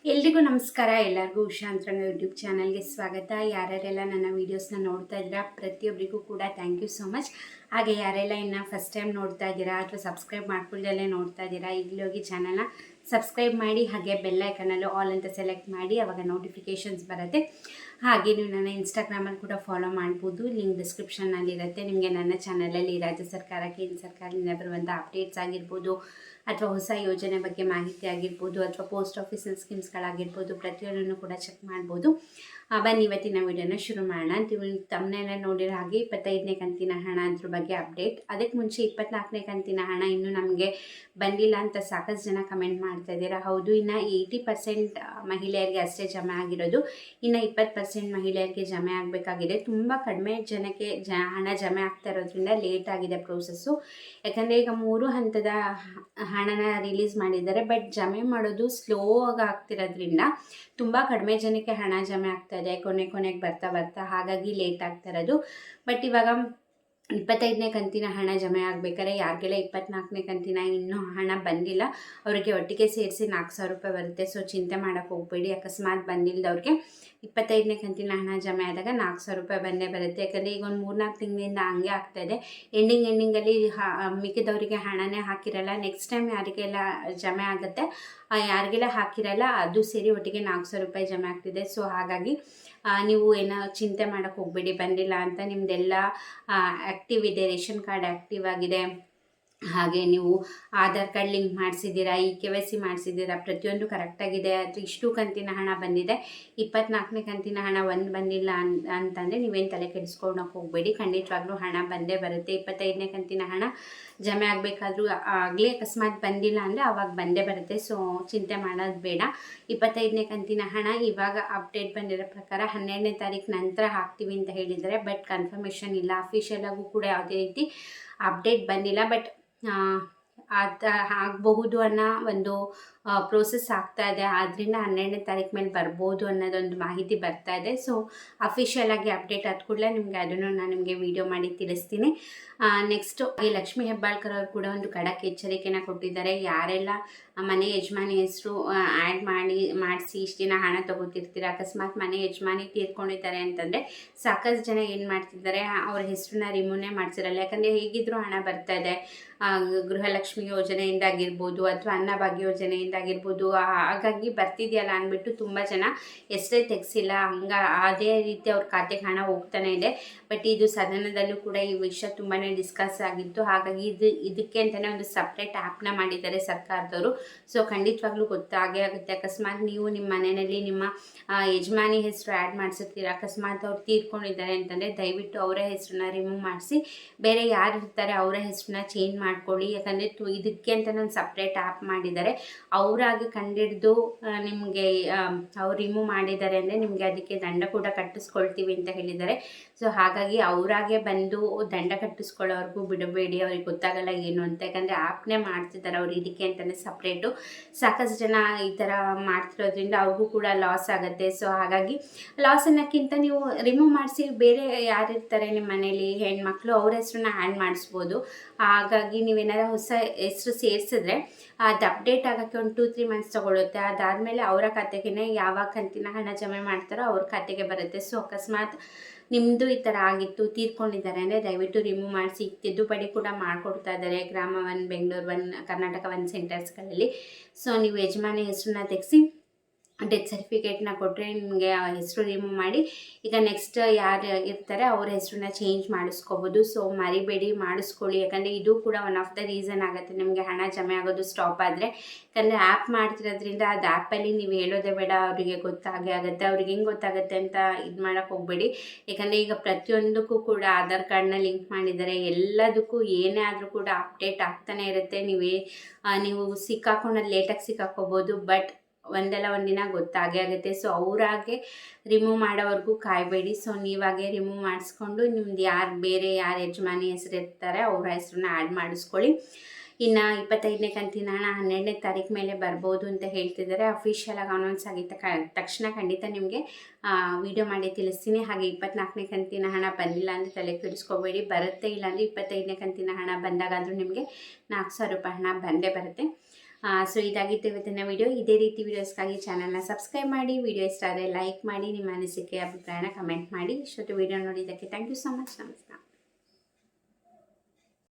ಎಲ್ರಿಗೂ ನಮಸ್ಕಾರ. ಎಲ್ಲರಿಗೂ ಉಷಾ ಅಂತರಂಗ ಯೂಟ್ಯೂಬ್ ಚಾನಲ್ಗೆ ಸ್ವಾಗತ. ಯಾರ್ಯಾರೆಲ್ಲ ನನ್ನ ವೀಡಿಯೋಸ್ನ ನೋಡ್ತಾ ಇದ್ದೀರಾ ಪ್ರತಿಯೊಬ್ಬರಿಗೂ ಕೂಡ ಥ್ಯಾಂಕ್ ಯು ಸೋ ಮಚ್. ಹಾಗೆ ಯಾರೆಲ್ಲ ಇನ್ನು ಫಸ್ಟ್ ಟೈಮ್ ನೋಡ್ತಾ ಇದ್ದೀರಾ ಅಥವಾ ಸಬ್ಸ್ಕ್ರೈಬ್ ಮಾಡ್ಕೊಳ್ಳದಲ್ಲೇ ನೋಡ್ತಾ ಇದ್ದೀರಾ, ಈಗಲೇ ಹೋಗಿ ಚಾನಲ್ನ ಸಬ್ಸ್ಕ್ರೈಬ್ ಮಾಡಿ, ಹಾಗೆ ಬೆಲ್ ಐಕನಲ್ಲೂ ಆಲ್ ಅಂತ ಸೆಲೆಕ್ಟ್ ಮಾಡಿ, ಆವಾಗ ನೋಟಿಫಿಕೇಷನ್ಸ್ ಬರುತ್ತೆ. ಹಾಗೆ ನೀವು ನನ್ನ ಇನ್ಸ್ಟಾಗ್ರಾಮಲ್ಲಿ ಕೂಡ ಫಾಲೋ ಮಾಡ್ಬೋದು, ಲಿಂಕ್ ಡಿಸ್ಕ್ರಿಪ್ಷನ್ನಲ್ಲಿರುತ್ತೆ. ನಿಮಗೆ ನನ್ನ ಚಾನಲಲ್ಲಿ ರಾಜ್ಯ ಸರ್ಕಾರ, ಕೇಂದ್ರ ಸರ್ಕಾರದಿಂದ ಬರುವಂಥ ಅಪ್ಡೇಟ್ಸ್ ಆಗಿರ್ಬೋದು, ಅಥವಾ ಹೊಸ ಯೋಜನೆ ಬಗ್ಗೆ ಮಾಹಿತಿ ಆಗಿರ್ಬೋದು, ಅಥವಾ ಪೋಸ್ಟ್ ಆಫೀಸಲ್ ಸ್ಕೀಮ್ಸ್ಗಳಾಗಿರ್ಬೋದು, ಪ್ರತಿಯೊಂದನ್ನು ಕೂಡ ಚೆಕ್ ಮಾಡ್ಬೋದು. ಬನ್ನಿ ಇವತ್ತಿನ ವಿಡಿಯೋನ ಶುರು ಮಾಡೋಣ. ನೀವು ತಮ್ಮನೆಲ್ಲ ನೋಡಿರೋ ಹಾಗೆ 25ನೇ ಕಂತಿನ ಹಣ ಅದ್ರ ಬಗ್ಗೆ ಅಪ್ಡೇಟ್. ಅದಕ್ಕೆ ಮುಂಚೆ 24ನೇ ಕಂತಿನ ಹಣ ಇನ್ನೂ ನಮಗೆ ಬಂದಿಲ್ಲ ಅಂತ ಸಾಕಷ್ಟು ಜನ ಕಮೆಂಟ್ ಮಾಡ್ತಾ ಇದ್ದೀರಾ. ಹೌದು, ಇನ್ನು 80% ಮಹಿಳೆಯರಿಗೆ ಅಷ್ಟೇ ಜಮೆ ಆಗಿರೋದು. ಇನ್ನು 20% ಮಹಿಳೆಯರಿಗೆ ಜಮೆ ಆಗಬೇಕಾಗಿದೆ. ತುಂಬ ಕಡಿಮೆ ಜನಕ್ಕೆ ಹಣ ಜಮೆ ಆಗ್ತಾ ಇರೋದ್ರಿಂದ ಲೇಟ್ ಆಗಿದೆ ಪ್ರೋಸೆಸ್ಸು. ಯಾಕಂದರೆ ಈಗ 3 ಹಂತದ ಹಣನ ರಿಲೀಸ್ ಮಾಡಿದ್ದಾರೆ, ಬಟ್ ಜಮೆ ಮಾಡೋದು ಸ್ಲೋ ಆಗಿ ಆಗ್ತಿರೋದ್ರಿಂದ ತುಂಬ ಕಡಿಮೆ ಜನಕ್ಕೆ ಹಣ ಜಮೆ ಆಗ್ತಾ ಇದೆ, ಕೊನೆಗೆ ಬರ್ತಾ ಹಾಗಾಗಿ ಲೇಟ್ ಆಗ್ತಾ ಇರೋದು. ಬಟ್ ಇವಾಗ 25ನೇ ಕಂತಿನ ಹಣ ಜಮೆ ಆಗಬೇಕಾದ್ರೆ ಯಾರಿಗೆಲ್ಲ 24ನೇ ಕಂತಿನ ಇನ್ನೂ ಹಣ ಬಂದಿಲ್ಲ ಅವರಿಗೆ ಒಟ್ಟಿಗೆ ಸೇರಿಸಿ 4,000 ರೂಪಾಯಿ ಬರುತ್ತೆ. ಸೊ ಚಿಂತೆ ಮಾಡೋಕ್ಕೆ ಹೋಗಬೇಡಿ. ಅಕಸ್ಮಾತ್ ಬಂದಿಲ್ಲದವ್ರಿಗೆ 25ನೇ ಕಂತಿನ ಹಣ ಜಮೆ ಆದಾಗ 4,000 ರೂಪಾಯಿ ಬಂದೇ ಬರುತ್ತೆ. ಯಾಕಂದರೆ ಈಗ ಒಂದು 3-4 ತಿಂಗಳಿಂದ ಹಂಗೆ ಆಗ್ತಾಯಿದೆ. ಎಂಡಿಂಗಲ್ಲಿ ಮಿಕ್ಕಿದವರಿಗೆ ಹಣನೇ ಹಾಕಿರಲ್ಲ. ನೆಕ್ಸ್ಟ್ ಟೈಮ್ ಯಾರಿಗೆಲ್ಲ ಜಮೆ ಆಗುತ್ತೆ, ಯಾರಿಗೆಲ್ಲ ಹಾಕಿರಲ್ಲ ಅದು ಸೇರಿ ಒಟ್ಟಿಗೆ 4,000 ರೂಪಾಯಿ ಜಮೆ ಆಗ್ತಿದೆ. ಸೊ ಹಾಗಾಗಿ ನೀವು ಏನೋ ಚಿಂತೆ ಮಾಡೋಕ್ಕೆ ಹೋಗಬೇಡಿ ಬಂದಿಲ್ಲ ಅಂತ. ನಿಮ್ಮದೆಲ್ಲ ಆ್ಯಕ್ಟಿವ್ ಇದೆ, ರೇಷನ್ ಕಾರ್ಡ್ ಆ್ಯಕ್ಟಿವ್ ಆಗಿದೆ, ಹಾಗೆ ನೀವು ಆಧಾರ್ ಕಾರ್ಡ್ ಲಿಂಕ್ ಮಾಡಿಸಿದ್ದೀರಾ, KYC ಮಾಡಿಸಿದ್ದೀರಾ, ಪ್ರತಿಯೊಂದು ಕರೆಕ್ಟಾಗಿದೆ. ಅದು ಇಷ್ಟು ಕಂತಿನ ಹಣ ಬಂದಿದೆ. 24ನೇ ಕಂತಿನ ಹಣ ಒಂದು ಬಂದಿಲ್ಲ ಅಂತಂದರೆ ನೀವೇನು ತಲೆ ಕೆಡಿಸ್ಕೊಳಕ್ಕೆ ಹೋಗಬೇಡಿ. ಖಂಡಿತವಾಗ್ಲೂ ಹಣ ಬಂದೇ ಬರುತ್ತೆ. 25ನೇ ಕಂತಿನ ಹಣ ಜಮೆ ಆಗಬೇಕಾದ್ರೂ ಆಗಲೇ ಅಕಸ್ಮಾತ್ ಬಂದಿಲ್ಲ ಅಂದರೆ ಆವಾಗ ಬಂದೇ ಬರುತ್ತೆ. ಸೊ ಚಿಂತೆ ಮಾಡೋದು ಬೇಡ. 25ನೇ ಕಂತಿನ ಹಣ ಇವಾಗ ಅಪ್ಡೇಟ್ ಬಂದಿರೋ ಪ್ರಕಾರ 12ನೇ ತಾರೀಕು ನಂತರ ಹಾಕ್ತೀವಿ ಅಂತ ಹೇಳಿದ್ದಾರೆ. ಬಟ್ ಕನ್ಫರ್ಮೇಷನ್ ಇಲ್ಲ, ಅಫಿಷಿಯಲಾಗೂ ಕೂಡ ಯಾವುದೇ ರೀತಿ ಅಪ್ಡೇಟ್ ಬಂದಿಲ್ಲ. ಬಟ್ ಆಗಬಹುದು ಅನ್ನೋ ಒಂದು ಪ್ರೋಸೆಸ್ ಆಗ್ತಾ ಇದೆ. ಆದ್ದರಿಂದ 12ನೇ ತಾರೀಕು ಮೇಲೆ ಬರ್ಬೋದು ಅನ್ನೋದೊಂದು ಮಾಹಿತಿ ಬರ್ತಾ ಇದೆ. ಸೊ ಅಫಿಷಿಯಲಾಗಿ ಅಪ್ಡೇಟ್ ಆದ ಕೂಡಲೇ ನಿಮಗೆ ಅದನ್ನು ನಾನು ನಿಮಗೆ ವಿಡಿಯೋ ಮಾಡಿ ತಿಳಿಸ್ತೀನಿ. ನೆಕ್ಸ್ಟು ಈ ಲಕ್ಷ್ಮೀ ಹೆಬ್ಬಾಳ್ಕರ್ ಅವರು ಕೂಡ ಒಂದು ಖಡಕ್ ಎಚ್ಚರಿಕೆನ ಕೊಟ್ಟಿದ್ದಾರೆ. ಯಾರೆಲ್ಲ ಮನೆ ಯಜಮಾನಿ ಹೆಸರು ಆ್ಯಡ್ ಮಾಡಿಸಿ ಇಷ್ಟು ದಿನ ಹಣ ತೊಗೋತಿರ್ತೀರ, ಅಕಸ್ಮಾತ್ ಮನೆ ಯಜಮಾನಿ ತೀರ್ಕೊಂಡಿದ್ದಾರೆ ಅಂತಂದರೆ ಸಾಕಷ್ಟು ಜನ ಏನು ಮಾಡ್ತಿದ್ದಾರೆ, ಅವ್ರ ಹೆಸರನ್ನ ರಿಮೂವ್ನೇ ಮಾಡ್ಸಿರಲ್ಲ. ಯಾಕಂದರೆ ಹೇಗಿದ್ದರೂ ಹಣ ಬರ್ತಾ ಇದೆ. ಗೃಹಲಕ್ಷ್ಮಿ ಯೋಜನೆಯಿಂದ ಆಗಿರ್ಬೋದು, ಅಥವಾ ಅನ್ನಭಾಗ್ಯ ಯೋಜನೆಯಿಂದ ಆಗಿರ್ಬೋದು, ಹಾಗಾಗಿ ಬರ್ತಿದೆಯಲ್ಲ ಅಂದ್ಬಿಟ್ಟು ತುಂಬ ಜನ ಹೆಸರೇ ತೆಗೆಸಿಲ್ಲ. ಅದೇ ರೀತಿ ಅವ್ರ ಖಾತೆಗೆ ಹಣ ಹೋಗ್ತಾನೆ ಇದೆ. ಬಟ್ ಇದು ಸದನದಲ್ಲೂ ಕೂಡ ಈ ವಿಷಯ ತುಂಬಾ ಡಿಸ್ಕಸ್ ಆಗಿತ್ತು. ಹಾಗಾಗಿ ಇದಕ್ಕೆ ಅಂತಲೇ ಒಂದು ಸಪ್ರೇಟ್ ಆ್ಯಪ್ನ ಮಾಡಿದ್ದಾರೆ ಸರ್ಕಾರದವರು. ಸೊ ಖಂಡಿತವಾಗ್ಲೂ ಗೊತ್ತಾಗೇ ಆಗುತ್ತೆ. ಅಕಸ್ಮಾತ್ ನೀವು ನಿಮ್ಮ ಮನೆಯಲ್ಲಿ ನಿಮ್ಮ ಯಜಮಾನಿ ಹೆಸರು ಆ್ಯಡ್ ಮಾಡಿಸಿರ್ತೀರ, ಅಕಸ್ಮಾತ್ ಅವ್ರು ತೀರ್ಕೊಂಡಿದ್ದಾರೆ ಅಂತಂದರೆ ದಯವಿಟ್ಟು ಅವರ ಹೆಸರನ್ನ ರಿಮೂವ್ ಮಾಡಿಸಿ ಬೇರೆ ಯಾರು ಇರ್ತಾರೆ ಅವರ ಹೆಸರನ್ನ ಚೇಂಜ್ ಮಾಡ್ಕೊಳ್ಳಿ. ಯಾಕಂದರೆ ಇದಕ್ಕೆ ಅಂತಲೇ ಒಂದು ಸಪ್ರೇಟ್ ಆ್ಯಪ್ ಮಾಡಿದ್ದಾರೆ. ಅವರಾಗಿ ಕಂಡಿಡಿದು ನಿಮಗೆ ಅವ್ರು ರಿಮೂವ್ ಮಾಡಿದ್ದಾರೆ ಅಂದರೆ ನಿಮಗೆ ಅದಕ್ಕೆ ದಂಡ ಕೂಡ ಕಟ್ಟಿಸ್ಕೊಳ್ತೀವಿ ಅಂತ ಹೇಳಿದ್ದಾರೆ. ಸೊ ಹಾಗಾಗಿ ಅವರಾಗೆ ಬಂದು ದಂಡ ಕಟ್ಟಿಸ್ಕೊಳ್ಳೋವರೆಗೂ ಬಿಡಬೇಡಿ. ಅವ್ರಿಗೆ ಗೊತ್ತಾಗಲ್ಲ ಏನು ಅಂತ. ಯಾಕಂದರೆ ಆ್ಯಪ್ನೇ ಮಾಡ್ತಿದ್ದಾರೆ ಅವ್ರು ಇದಕ್ಕೆ ಅಂತಲೇ ಸಪ್ರೇಟು. ಸಾಕಷ್ಟು ಜನ ಈ ಥರ ಮಾಡ್ತಿರೋದ್ರಿಂದ ಅವ್ರಿಗೂ ಕೂಡ ಲಾಸ್ ಆಗುತ್ತೆ. ಸೊ ಹಾಗಾಗಿ ಲಾಸ್ ಅನ್ನೋಕ್ಕಿಂತ ನೀವು ರಿಮೂವ್ ಮಾಡಿಸಿ ಬೇರೆ ಯಾರಿರ್ತಾರೆ ನಿಮ್ಮ ಮನೇಲಿ ಹೆಣ್ಮಕ್ಳು ಅವ್ರ ಹೆಸರನ್ನ ಆ್ಯಡ್ ಮಾಡಿಸ್ಬೋದು. ಹಾಗಾಗಿ ನೀವೇನಾದ್ರು ಹೊಸ ಹೆಸರು ಸೇರಿಸಿದ್ರೆ ಅದು ಅಪ್ಡೇಟ್ ಆಗೋಕ್ಕೆ ಒಂದು 2-3 ಮಂತ್ಸ್ ತೊಗೊಳುತ್ತೆ. ಅದಾದಮೇಲೆ ಅವರ ಖಾತೆಗೆ ಯಾವಾಗ ಕಂತಿನ ಹಣ ಜಮೆ ಮಾಡ್ತಾರೋ ಅವ್ರ ಖಾತೆಗೆ ಬರುತ್ತೆ. ಸೊ ಅಕಸ್ಮಾತ್ ನಿಮ್ಮದು ಈ ಥರ ಆಗಿತ್ತು, ತೀರ್ಕೊಂಡಿದ್ದಾರೆ ಅಂದರೆ ದಯವಿಟ್ಟು ರಿಮೂವ್ ಮಾಡಿಸಿ. ತಿದ್ದುಪಡಿ ಕೂಡ ಮಾಡಿಕೊಡ್ತಾ ಇದ್ದಾರೆ ಗ್ರಾಮ 1, ಬೆಂಗಳೂರು 1, ಕರ್ನಾಟಕ 1 ಸೆಂಟರ್ಸ್ಗಳಲ್ಲಿ. ಸೊ ನೀವು ಯಜಮಾನಿ ಹೆಸರನ್ನ ತೆಗೆಸಿ ಡೆತ್ ಸರ್ಟಿಫಿಕೇಟ್ನ ಕೊಟ್ಟರೆ ನಿಮಗೆ ಆ ಹೆಸರು ರಿಮೂವ್ ಮಾಡಿ ಈಗ ನೆಕ್ಸ್ಟ್ ಯಾರು ಇರ್ತಾರೆ ಅವ್ರ ಹೆಸರನ್ನ ಚೇಂಜ್ ಮಾಡಿಸ್ಕೋಬೋದು. ಸೊ ಮರಿಬೇಡಿ, ಮಾಡಿಸ್ಕೊಳ್ಳಿ. ಯಾಕಂದರೆ ಇದು ಕೂಡ ಒನ್ ಆಫ್ ದ ರೀಸನ್ ಆಗುತ್ತೆ ನಿಮಗೆ ಹಣ ಜಮೆ ಆಗೋದು ಸ್ಟಾಪ್ ಆದರೆ. ಯಾಕಂದರೆ ಆ್ಯಪ್ ಮಾಡ್ತಿರೋದ್ರಿಂದ ಅದು ಆ್ಯಪಲ್ಲಿ ನೀವು ಹೇಳೋದೇ ಬೇಡ, ಅವರಿಗೆ ಗೊತ್ತಾಗೇ ಆಗುತ್ತೆ. ಅವ್ರಿಗೆ ಹೆಂಗೆ ಗೊತ್ತಾಗುತ್ತೆ ಅಂತ ಇದು ಮಾಡೋಕ್ಕೆ ಹೋಗಬೇಡಿ. ಯಾಕಂದರೆ ಈಗ ಪ್ರತಿಯೊಂದಕ್ಕೂ ಕೂಡ ಆಧಾರ್ ಕಾರ್ಡ್ನ ಲಿಂಕ್ ಮಾಡಿದ್ದಾರೆ. ಎಲ್ಲದಕ್ಕೂ ಏನೇ ಆದರೂ ಕೂಡ ಅಪ್ಡೇಟ್ ಆಗ್ತಾನೆ ಇರುತ್ತೆ. ನೀವು ಸಿಕ್ಕಾಕೊಂಡು ಲೇಟಾಗಿ ಸಿಕ್ಕಾಕೋಬೋದು. ಬಟ್ ಒಂದಲ್ಲ ಒಂದಿನ ಗೊತ್ತಾಗೇ ಆಗುತ್ತೆ. ಸೊ ಅವರಾಗೆ ರಿಮೂವ್ ಮಾಡೋವರೆಗೂ ಕಾಯಬೇಡಿ. ಸೊ ನೀವಾಗೆ ರಿಮೂವ್ ಮಾಡಿಸ್ಕೊಂಡು ನಿಮ್ದು ಬೇರೆ ಯಾರು ಯಜಮಾನಿ ಹೆಸರು ಇರ್ತಾರೆ ಅವ್ರ ಹೆಸರನ್ನ ಆ್ಯಡ್ ಮಾಡಿಸ್ಕೊಳ್ಳಿ. ಇನ್ನು 25ನೇ ಕಂತಿನ ಹಣ 12ನೇ ತಾರೀಕು ಮೇಲೆ ಬರ್ಬೋದು ಅಂತ ಹೇಳ್ತಿದ್ದಾರೆ. ಅಫಿಷಿಯಲಾಗಿ ಅನೌನ್ಸ್ ಆಗಿದ್ದ ತಕ್ಷಣ ಖಂಡಿತ ನಿಮಗೆ ವಿಡಿಯೋ ಮಾಡಿ ತಿಳಿಸ್ತೀನಿ. ಹಾಗೆ 24ನೇ ಕಂತಿನ ಹಣ ಬಂದಿಲ್ಲ ಅಂದರೆ ತಲೆ ಕೆಡಿಸ್ಕೋಬೇಡಿ, ಬರುತ್ತೆ. ಇಲ್ಲಾಂದರೆ 25ನೇ ಕಂತಿನ ಹಣ ಬಂದಾಗಾದರೂ ನಿಮಗೆ 4,000 ರೂಪಾಯಿ ಹಣ ಬಂದೇ ಬರುತ್ತೆ. ಸೊ ಇದಾಗಿತ್ತು ಇವತ್ತಿನ ವಿಡಿಯೋ. ಇದೇ ರೀತಿ ವೀಡಿಯೋಸ್ಗಾಗಿ ಚಾನಲ್ನ ಸಬ್ಸ್ಕ್ರೈಬ್ ಮಾಡಿ, ವಿಡಿಯೋ ಇಷ್ಟ ಆದರೆ ಲೈಕ್ ಮಾಡಿ, ನಿಮ್ಮ ಅನಿಸಿಕೆ ಅಭಿಪ್ರಾಯನ ಕಮೆಂಟ್ ಮಾಡಿ. ಇಷ್ಟೊತ್ತು ವಿಡಿಯೋ ನೋಡಿದ್ದಕ್ಕೆ ಥ್ಯಾಂಕ್ ಯು ಸೊ ಮಚ್. ನಮಸ್ಕಾರ.